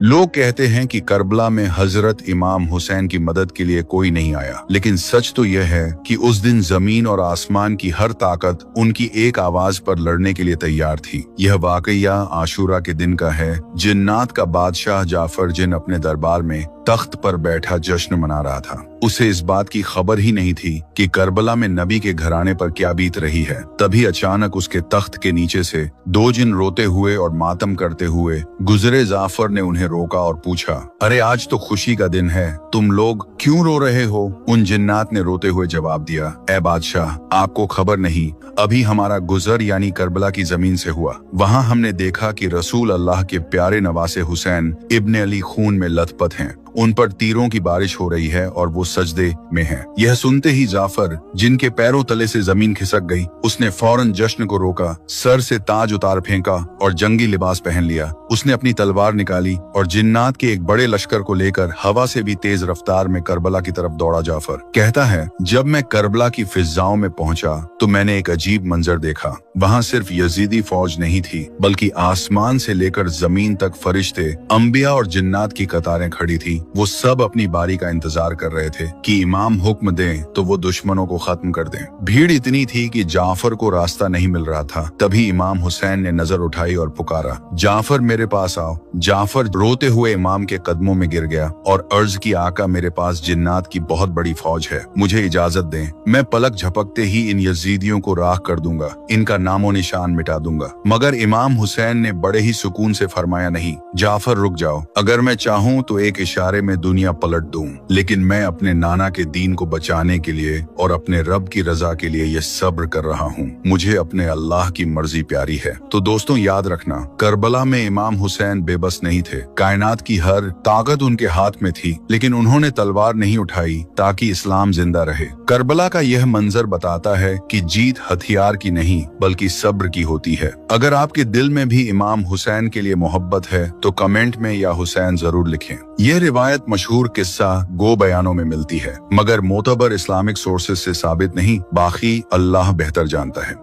लोग कहते हैं कि करबला में हजरत इमाम हुसैन की मदद के लिए कोई नहीं आया, लेकिन सच तो यह है कि उस दिन जमीन और आसमान की हर ताकत उनकी एक आवाज पर लड़ने के लिए तैयार थी। यह वाकया आशूरा के दिन का है। जिन्नात का बादशाह जाफर जिन अपने दरबार में तख्त पर बैठा जश्न मना रहा था, उसे इस बात की खबर ही नहीं थी कि करबला में नबी के घराने पर क्या बीत रही है। तभी अचानक उसके तख्त के नीचे से दो जिन रोते हुए और मातम करते हुए गुजरे। जाफर ने उन्हें रोका और पूछा, अरे आज तो खुशी का दिन है, तुम लोग क्यों रो रहे हो? उन जिन्नात ने रोते हुए जवाब दिया, ए बादशाह, आपको खबर नहीं, अभी हमारा गुजर यानी करबला की जमीन से हुआ। वहाँ हमने देखा कि रसूल अल्लाह के प्यारे नवासे हुसैन इब्ने अली खून में लथपथ हैं। उन पर तीरों की बारिश हो रही है और वो सजदे में हैं। यह सुनते ही जाफर, जिनके पैरों तले से जमीन खिसक गई, उसने फौरन जश्न को रोका, सर से ताज उतार फेंका और जंगी लिबास पहन लिया। उसने अपनी तलवार निकाली और जिन्नात के एक बड़े लश्कर को लेकर हवा से भी तेज रफ्तार में करबला की तरफ दौड़ा। जाफर कहता है, जब मैं करबला की फिजाओं में पहुंचा तो मैंने एक अजीब मंजर देखा। वहाँ सिर्फ यजीदी फौज नहीं थी, बल्कि आसमान से लेकर जमीन तक फरिश्ते, अंबिया और जिन्नात की कतारें खड़ी थी। वो सब अपनी बारी का इंतजार कर रहे थे कि इमाम हुक्म दें तो वो दुश्मनों को खत्म कर दें। भीड़ इतनी थी कि जाफर को रास्ता नहीं मिल रहा था। तभी इमाम हुसैन ने नजर उठाई और पुकारा, जाफर मेरे पास आओ। जाफर रोते हुए इमाम के कदमों में गिर गया और अर्ज की, आका मेरे पास जिन्नात की बहुत बड़ी फौज है, मुझे इजाजत दें। मैं पलक झपकते ही इन यजीदियों को राख कर दूंगा, इनका नामो निशान मिटा दूंगा। मगर इमाम हुसैन ने बड़े ही सुकून से फरमाया, नहीं जाफर, रुक जाओ। अगर मैं चाहूँ तो एक इशारे में दुनिया पलट दूं, लेकिन मैं अपने नाना के दीन को बचाने के लिए और अपने रब की रजा के लिए ये सब्र कर रहा हूँ। मुझे अपने अल्लाह की मर्जी प्यारी है। तो दोस्तों याद रखना, करबला में इमाम हुसैन बेबस नहीं थे। कायनात की हर ताकत उनके हाथ में थी, लेकिन उन्होंने तलवार नहीं उठाई ताकि इस्लाम जिंदा रहे। करबला का यह मंजर बताता है कि जीत हथियार की नहीं बल्कि सब्र की होती है। अगर आपके दिल में भी इमाम हुसैन के लिए मोहब्बत है तो कमेंट में या हुसैन जरूर लिखें। यह रिवायत मशहूर किस्सा गो बयानों में मिलती है, मगर मोतबर इस्लामिक सोर्सेज से साबित नहीं। बाकी अल्लाह बेहतर जानता है।